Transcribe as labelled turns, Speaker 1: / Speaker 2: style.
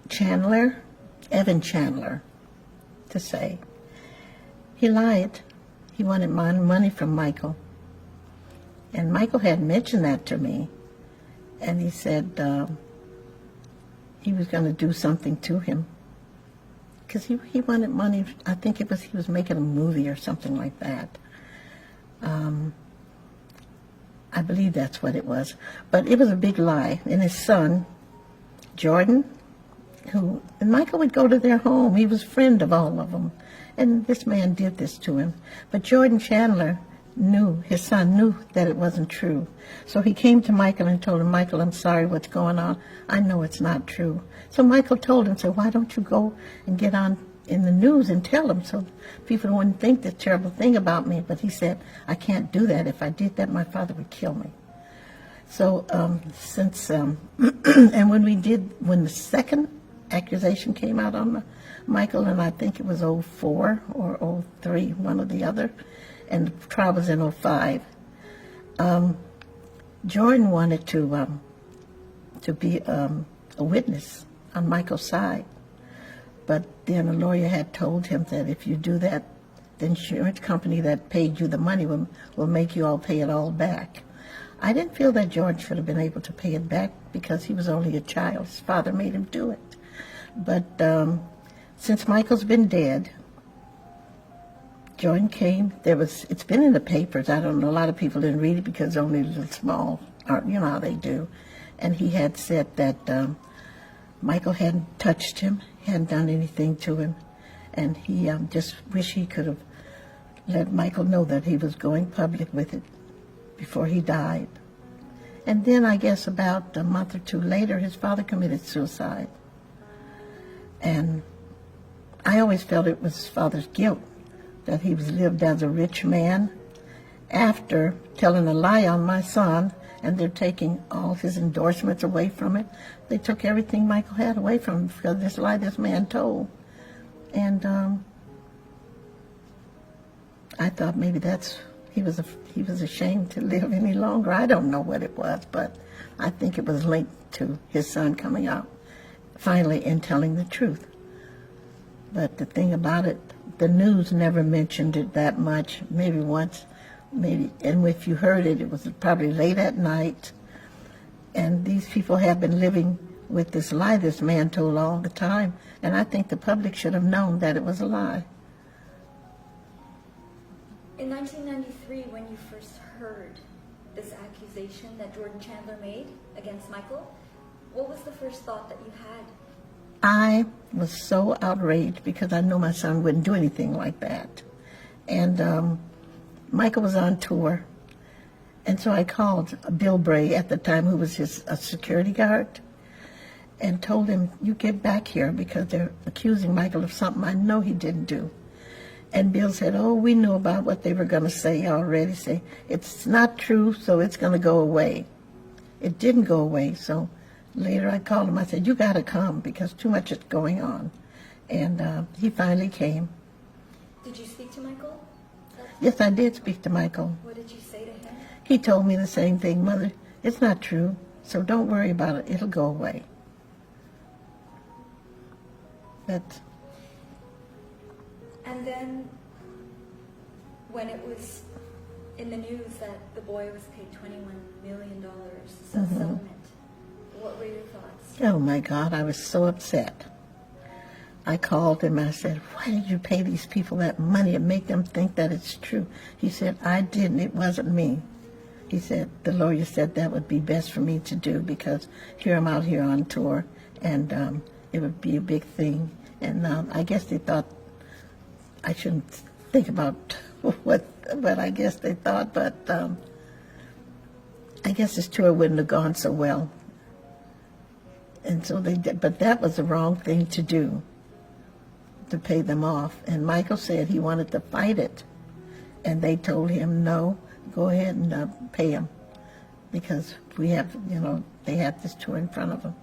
Speaker 1: Chandler, Evan Chandler, to say. He lied. He wanted money from Michael. And Michael had mentioned that to me. And he said he was going to do something to him. Because he wanted money. I think he was making a movie or something like that. I believe that's what it was. But it was a big lie. And his son, Jordan, and Michael would go to their home. He was a friend of all of them. And this man did this to him. But Jordan Chandler his son knew that it wasn't true. So he came to Michael and told him, Michael, I'm sorry, what's going on? I know it's not true. So Michael told him, why don't you go and get on in the news and tell them so people wouldn't think this terrible thing about me? But he said, I can't do that. If I did that, my father would kill me. So and when the second accusation came out on Michael, and I think it was 04 or 03, one or the other, and the trial was in 05, Jordan wanted to be a witness on Michael's side. But then a lawyer had told him that if you do that, the insurance company that paid you the money will make you all pay it all back. I didn't feel that George should have been able to pay it back because he was only a child. His father made him do it. But since Michael's been dead, Jordan came. It's been in the papers. I don't know. A lot of people didn't read it because only the small, you know how they do. And he had said that Michael hadn't touched him, hadn't done anything to him, and he just wished he could have let Michael know that he was going public with it before he died. And then I guess about a month or two later, his father committed suicide. And I always felt it was his father's guilt, that he was lived as a rich man after telling a lie on my son, and they're taking all his endorsements away from it. They took everything Michael had away from him because of this lie this man told. And I thought maybe he was ashamed to live any longer. I don't know what it was, but I think it was linked to his son coming out finally and telling the truth. But the thing about it, the news never mentioned it that much, maybe once, maybe, and if you heard it, it was probably late at night. And these people have been living with this lie this man told all the time, and I think the public should have known that it was a lie.
Speaker 2: In 1993, when you first heard this accusation that Jordan Chandler made against Michael, what was the first thought that you had?
Speaker 1: I was so outraged because I knew my son wouldn't do anything like that. And Michael was on tour, and so I called Bill Bray at the time, who was his security guard, and told him, you get back here because they're accusing Michael of something I know he didn't do. And Bill said, oh, we knew about what they were going to say already. Say, it's not true, so it's going to go away. It didn't go away, so later I called him. I said, you got to come because too much is going on. And he finally came.
Speaker 2: Did you speak to Michael?
Speaker 1: Yes, I did speak to Michael.
Speaker 2: What did you say to him?
Speaker 1: He told me the same thing, Mother, it's not true, so don't worry about it. It'll go away.
Speaker 2: And then when it was in the news that the boy was paid $21 million as a settlement, what were your thoughts?
Speaker 1: Oh my God, I was so upset. I called him and I said, why did you pay these people that money and make them think that it's true? He said, I didn't, it wasn't me. He said, the lawyer said that would be best for me to do because here I'm out here on tour and it would be a big thing. And I guess they thought I shouldn't think about what I guess they thought, but I guess his tour wouldn't have gone so well. And so they did, but that was the wrong thing to do, to pay them off. And Michael said he wanted to fight it. And they told him, no, go ahead and pay him because we have, they have this tour in front of them.